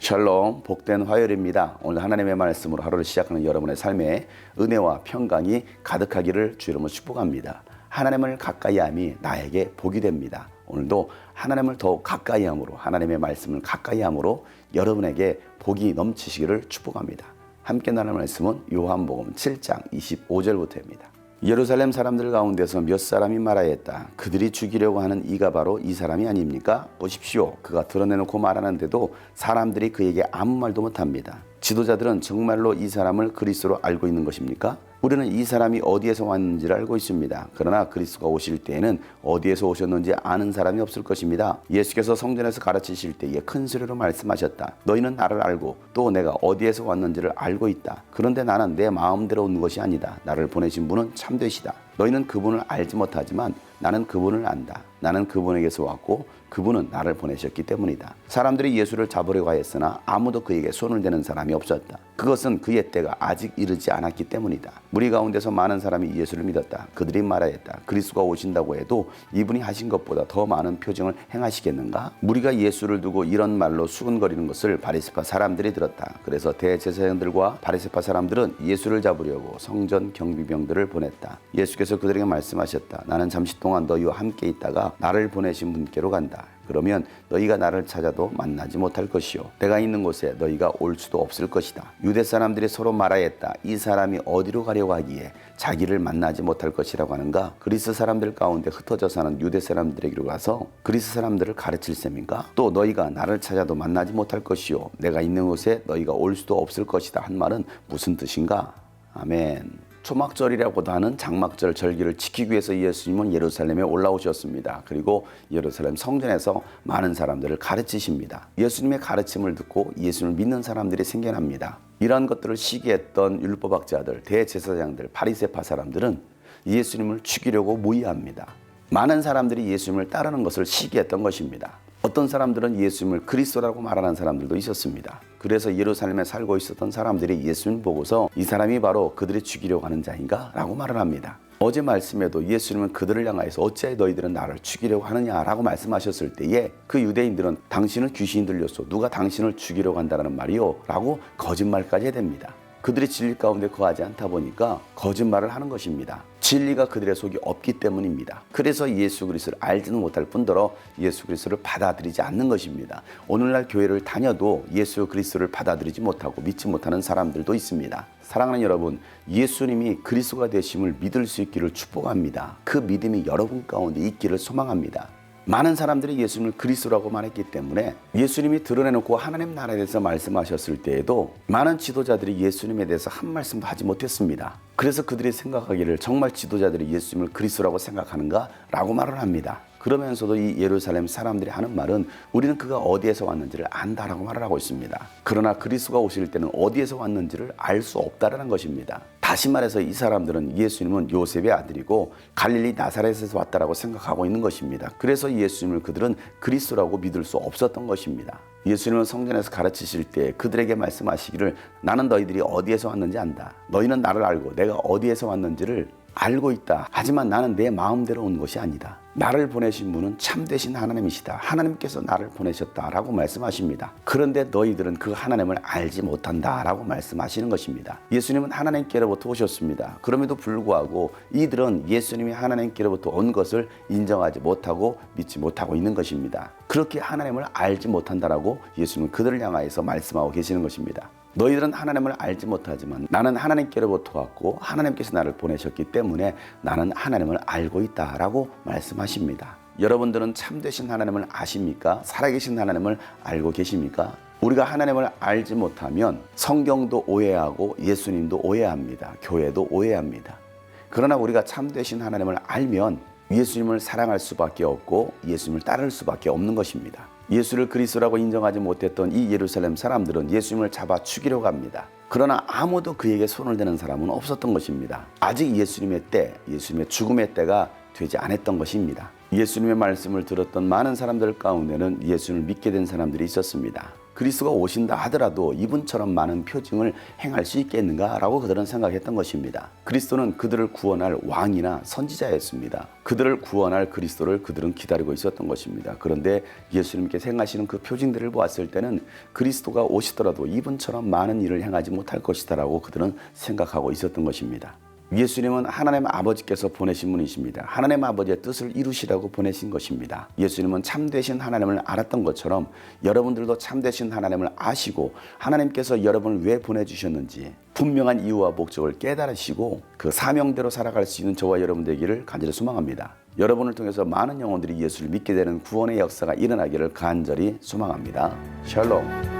샬롬, 복된 화요일입니다. 오늘 하나님의 말씀으로 하루를 시작하는 여러분의 삶에 은혜와 평강이 가득하기를 주 이름으로 축복합니다. 하나님을 가까이함이 나에게 복이 됩니다. 오늘도 하나님을 더욱 가까이함으로, 하나님의 말씀을 가까이함으로 여러분에게 복이 넘치시기를 축복합니다. 함께 나눌 말씀은 요한복음 7장 25절부터입니다. 예루살렘 사람들 가운데서 몇 사람이 말하였다. 그들이 죽이려고 하는 이가 바로 이 사람이 아닙니까? 보십시오. 그가 드러내놓고 말하는데도 사람들이 그에게 아무 말도 못합니다. 지도자들은 정말로 이 사람을 그리스도로 알고 있는 것입니까? 우리는 이 사람이 어디에서 왔는지를 알고 있습니다. 그러나 그리스도가 오실 때에는 어디에서 오셨는지 아는 사람이 없을 것입니다. 예수께서 성전에서 가르치실 때에 큰 소리로 말씀하셨다. 너희는 나를 알고 또 내가 어디에서 왔는지를 알고 있다. 그런데 나는 내 마음대로 온 것이 아니다. 나를 보내신 분은 참되시다. 너희는 그분을 알지 못하지만 나는 그분을 안다. 나는 그분에게서 왔고 그분은 나를 보내셨기 때문이다. 사람들이 예수를 잡으려고 하였으나 아무도 그에게 손을 대는 사람이 없었다. 그것은 그의 때가 아직 이르지 않았기 때문이다. 무리 가운데서 많은 사람이 예수를 믿었다. 그들이 말하였다. 그리스도가 오신다고 해도 이분이 하신 것보다 더 많은 표징을 행하시겠는가? 무리가 예수를 두고 이런 말로 수군거리는 것을 바리새파 사람들이 들었다. 그래서 대제사장들과 바리새파 사람들은 예수를 잡으려고 성전 경비병들을 보냈다. 예수께서 그들에게 말씀하셨다. 나는 잠시 동안 너희와 함께 있다가 나를 보내신 분께로 간다. 그러면 너희가 나를 찾아도 만나지 못할 것이요 내가 있는 곳에 너희가 올 수도 없을 것이다. 유대 사람들이 서로 말하였다. 이 사람이 어디로 가려고 하기에 자기를 만나지 못할 것이라고 하는가? 그리스 사람들 가운데 흩어져 사는 유대 사람들에게로 가서 그리스 사람들을 가르칠 셈인가? 또 너희가 나를 찾아도 만나지 못할 것이요 내가 있는 곳에 너희가 올 수도 없을 것이다 한 말은 무슨 뜻인가? 아멘. 초막절이라고도 하는 장막절 절기를 지키기 위해서 예수님은 예루살렘에 올라오셨습니다. 그리고 예루살렘 성전에서 많은 사람들을 가르치십니다. 예수님의 가르침을 듣고 예수님을 믿는 사람들이 생겨납니다. 이러한 것들을 시기했던 율법학자들, 대제사장들, 바리새파 사람들은 예수님을 죽이려고 모의합니다. 많은 사람들이 예수님을 따르는 것을 시기했던 것입니다. 어떤 사람들은 예수님을 그리스도라고 말하는 사람들도 있었습니다. 그래서 예루살렘에 살고 있었던 사람들이 예수님 보고서 이 사람이 바로 그들이 죽이려고 하는 자인가? 라고 말을 합니다. 어제 말씀에도 예수님은 그들을 향하여서 어찌하여 너희들은 나를 죽이려고 하느냐라고 말씀하셨을 때에 그 유대인들은 당신은 귀신이 들렸소. 누가 당신을 죽이려고 한다는 말이요? 라고 거짓말까지 해댑니다. 그들이 진리 가운데 거하지 않다 보니까 거짓말을 하는 것입니다. 진리가 그들의 속에 없기 때문입니다. 그래서 예수 그리스도를 알지는 못할 뿐더러 예수 그리스도를 받아들이지 않는 것입니다. 오늘날 교회를 다녀도 예수 그리스도를 받아들이지 못하고 믿지 못하는 사람들도 있습니다. 사랑하는 여러분, 예수님이 그리스도가 되심을 믿을 수 있기를 축복합니다. 그 믿음이 여러분 가운데 있기를 소망합니다. 많은 사람들이 예수님을 그리스도라고 말했기 때문에 예수님이 드러내놓고 하나님 나라에 대해서 말씀하셨을 때에도 많은 지도자들이 예수님에 대해서 한 말씀도 하지 못했습니다. 그래서 그들이 생각하기를 정말 지도자들이 예수님을 그리스도라고 생각하는가? 라고 말을 합니다. 그러면서도 이 예루살렘 사람들이 하는 말은 우리는 그가 어디에서 왔는지를 안다라고 말을 하고 있습니다. 그러나 그리스도가 오실 때는 어디에서 왔는지를 알 수 없다라는 것입니다. 다시 말해서 이 사람들은 예수님은 요셉의 아들이고 갈릴리 나사렛에서 왔다라고 생각하고 있는 것입니다. 그래서 예수님을 그들은 그리스도라고 믿을 수 없었던 것입니다. 예수님은 성전에서 가르치실 때 그들에게 말씀하시기를 나는 너희들이 어디에서 왔는지 안다. 너희는 나를 알고 내가 어디에서 왔는지를 알고 있다. 하지만 나는 내 마음대로 온 것이 아니다. 나를 보내신 분은 참되신 하나님이시다. 하나님께서 나를 보내셨다라고 말씀하십니다. 그런데 너희들은 그 하나님을 알지 못한다라고 말씀하시는 것입니다. 예수님은 하나님께로부터 오셨습니다. 그럼에도 불구하고 이들은 예수님이 하나님께로부터 온 것을 인정하지 못하고 믿지 못하고 있는 것입니다. 그렇게 하나님을 알지 못한다라고 예수님은 그들을 향하여서 말씀하고 계시는 것입니다. 너희들은 하나님을 알지 못하지만 나는 하나님께로부터 왔고 하나님께서 나를 보내셨기 때문에 나는 하나님을 알고 있다라고 말씀하십니다. 여러분들은 참되신 하나님을 아십니까? 살아계신 하나님을 알고 계십니까? 우리가 하나님을 알지 못하면 성경도 오해하고 예수님도 오해합니다. 교회도 오해합니다. 그러나 우리가 참되신 하나님을 알면 예수님을 사랑할 수밖에 없고 예수님을 따를 수밖에 없는 것입니다. 예수를 그리스도라고 인정하지 못했던 이 예루살렘 사람들은 예수님을 잡아 죽이려고 합니다. 그러나 아무도 그에게 손을 대는 사람은 없었던 것입니다. 아직 예수님의 때, 예수님의 죽음의 때가 되지 않았던 것입니다. 예수님의 말씀을 들었던 많은 사람들 가운데는 예수님을 믿게 된 사람들이 있었습니다. 그리스도가 오신다 하더라도 이분처럼 많은 표징을 행할 수 있겠는가라고 그들은 생각했던 것입니다. 그리스도는 그들을 구원할 왕이나 선지자였습니다. 그들을 구원할 그리스도를 그들은 기다리고 있었던 것입니다. 그런데 예수님께서 행하시는 그 표징들을 보았을 때는 그리스도가 오시더라도 이분처럼 많은 일을 행하지 못할 것이다라고 그들은 생각하고 있었던 것입니다. 예수님은 하나님 아버지께서 보내신 분이십니다. 하나님 아버지의 뜻을 이루시라고 보내신 것입니다. 예수님은 참되신 하나님을 알았던 것처럼 여러분들도 참되신 하나님을 아시고 하나님께서 여러분을 왜 보내주셨는지 분명한 이유와 목적을 깨달으시고 그 사명대로 살아갈 수 있는 저와 여러분 되기를 간절히 소망합니다. 여러분을 통해서 많은 영혼들이 예수를 믿게 되는 구원의 역사가 일어나기를 간절히 소망합니다. 샬롬.